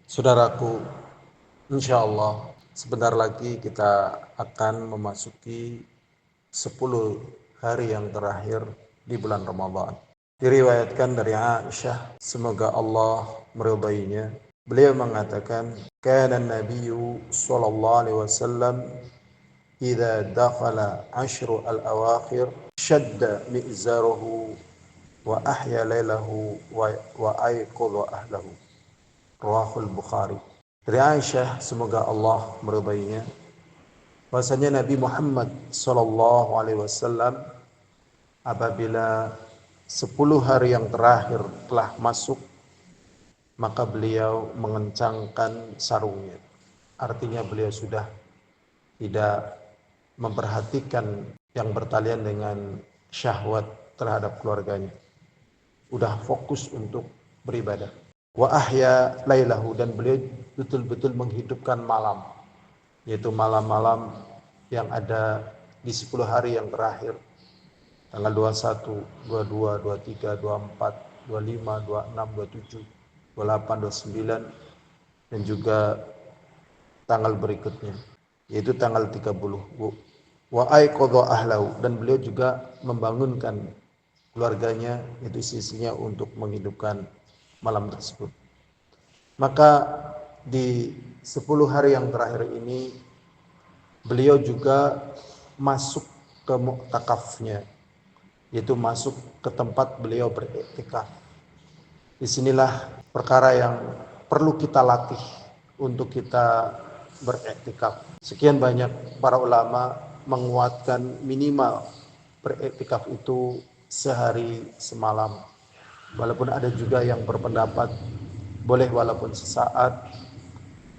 Saudaraku, insya Allah sebentar lagi kita akan memasuki 10 hari yang terakhir di bulan Ramadan. Diriwayatkan dari Aisyah, semoga Allah meridainya. Beliau mengatakan, "Kana Nabiyyu sallallahu alaihi wasallam idza dakhala ashru al-awakhir shadda mi'zarahu wa ahya lailahu wa ayqadha ahlahu." Rawahul Bukhari. Dari Aisyah, semoga Allah meridainya, bahwasanya Nabi Muhammad sallallahu alaihi wasallam apabila 10 hari yang terakhir telah masuk, maka beliau mengencangkan sarungnya. Artinya beliau sudah tidak memperhatikan yang bertalian dengan syahwat terhadap keluarganya. Udah fokus untuk beribadah. Wa ahya lailahu, dan beliau betul-betul menghidupkan malam, yaitu malam-malam yang ada di 10 hari yang terakhir, tanggal 21, 22, 23, 24, 25, 26, 27, 28, 29, dan juga tanggal berikutnya, yaitu tanggal 30. Wa aiqadha ahlahu, dan beliau juga membangunkan keluarganya, yaitu sisinya, untuk menghidupkan malam tersebut. Maka di 10 hari yang terakhir ini beliau juga masuk ke muktakafnya, yaitu masuk ke tempat beliau beriktikaf. Disinilah perkara yang perlu kita latih untuk kita beriktikaf. Sekian banyak para ulama menguatkan minimal beriktikaf itu sehari semalam. Walaupun ada juga yang berpendapat boleh walaupun sesaat,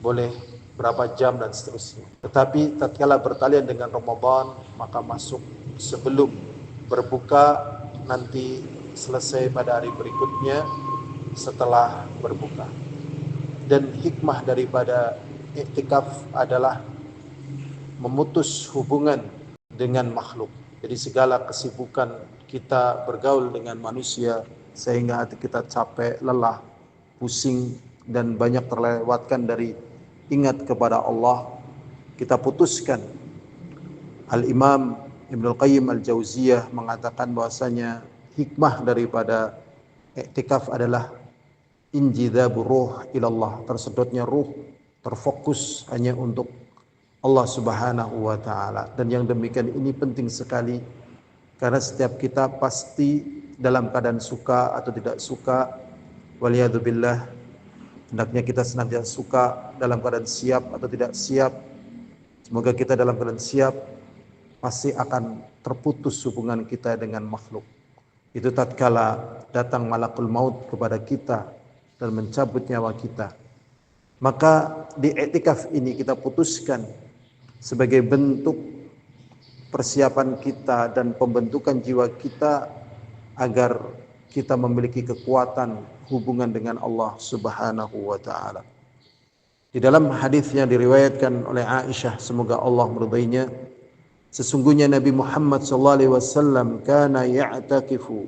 boleh berapa jam dan seterusnya. Tetapi tatkala bertalian dengan Ramadan, maka masuk sebelum berbuka, nanti selesai pada hari berikutnya setelah berbuka. Dan hikmah daripada iktikaf adalah memutus hubungan dengan makhluk. Jadi segala kesibukan kita bergaul dengan manusia sehingga hati kita capek, lelah, pusing, dan banyak terlewatkan dari ingat kepada Allah, kita putuskan. Al-Imam Ibnul Qayyim Al-Jauziyah mengatakan bahwasanya hikmah daripada iktikaf adalah injidhabur ruh ilallah, tersedotnya ruh, terfokus hanya untuk Allah Subhanahu wa taala. Dan yang demikian ini penting sekali, karena setiap kita pasti dalam keadaan suka atau tidak suka, waliyadzubillah, hendaknya kita senantiasa suka, dalam keadaan siap atau tidak siap. Semoga kita dalam keadaan siap, pasti akan terputus hubungan kita dengan makhluk. Itu tatkala datang malakul maut kepada kita dan mencabut nyawa kita. Maka di iktikaf ini kita putuskan sebagai bentuk persiapan kita dan pembentukan jiwa kita agar kita memiliki kekuatan hubungan dengan Allah Subhanahu wa taala. Di dalam hadis yang diriwayatkan oleh Aisyah, semoga Allah meridainya, sesungguhnya Nabi Muhammad sallallahu alaihi wasallam kana ya'takifu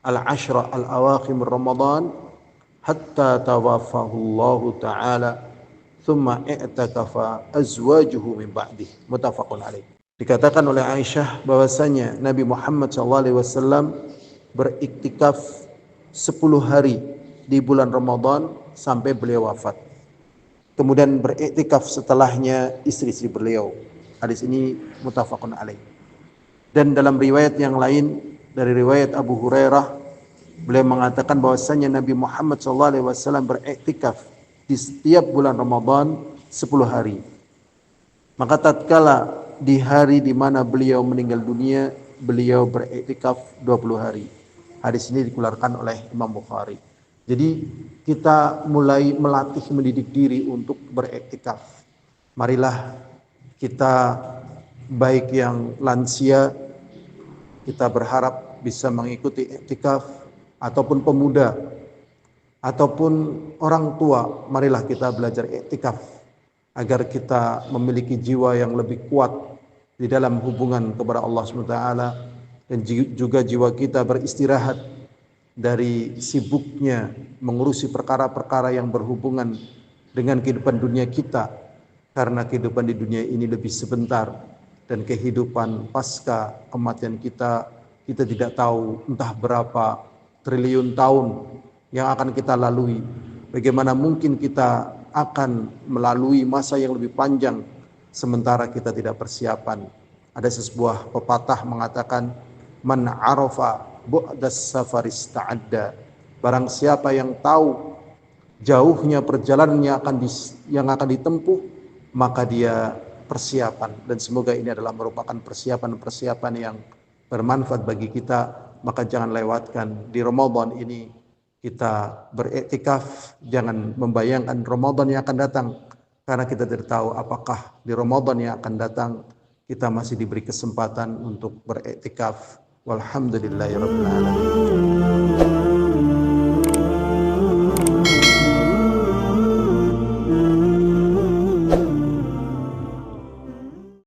al-ashra al-awakhir min Ramadan hatta tawaffahu Allah taala thumma i'takafa azwajuhu min ba'dih, muttafaqun alaih. Dikatakan oleh Aisyah bahwasanya Nabi Muhammad sallallahu alaihi wasallam beriktikaf 10 hari di bulan Ramadan sampai beliau wafat. Kemudian beriktikaf setelahnya istri-istri beliau. Hadis ini muttafaqun alaih. Dan dalam riwayat yang lain dari riwayat Abu Hurairah, beliau mengatakan bahwasanya Nabi Muhammad SAW beriktikaf di setiap bulan Ramadan 10 hari. Maka tatkala di hari di mana beliau meninggal dunia, beliau beriktikaf 20 hari. Hadis ini dikeluarkan oleh Imam Bukhari. Jadi kita mulai melatih, mendidik diri untuk beriktikaf. Marilah kita, baik yang lansia, kita berharap bisa mengikuti iktikaf, ataupun pemuda, ataupun orang tua, marilah kita belajar iktikaf agar kita memiliki jiwa yang lebih kuat di dalam hubungan kepada Allah SWT, dan juga jiwa kita beristirahat dari sibuknya mengurusi perkara-perkara yang berhubungan dengan kehidupan dunia kita, karena kehidupan di dunia ini lebih sebentar, dan kehidupan pasca kematian kita tidak tahu entah berapa triliun tahun yang akan kita lalui. Bagaimana mungkin kita akan melalui masa yang lebih panjang sementara kita tidak persiapan. Ada sebuah pepatah mengatakan, man arafa bu'das safaris ta'adda. Barang siapa yang tahu jauhnya perjalanan yang akan ditempuh, maka dia persiapan. Dan semoga ini adalah merupakan persiapan-persiapan yang bermanfaat bagi kita. Maka jangan lewatkan di Ramadan ini kita beriktikaf, jangan membayangkan Ramadan yang akan datang, karena kita tidak tahu apakah di Ramadan yang akan datang kita masih diberi kesempatan untuk beriktikaf. Walhamdulillahirabbil alamin.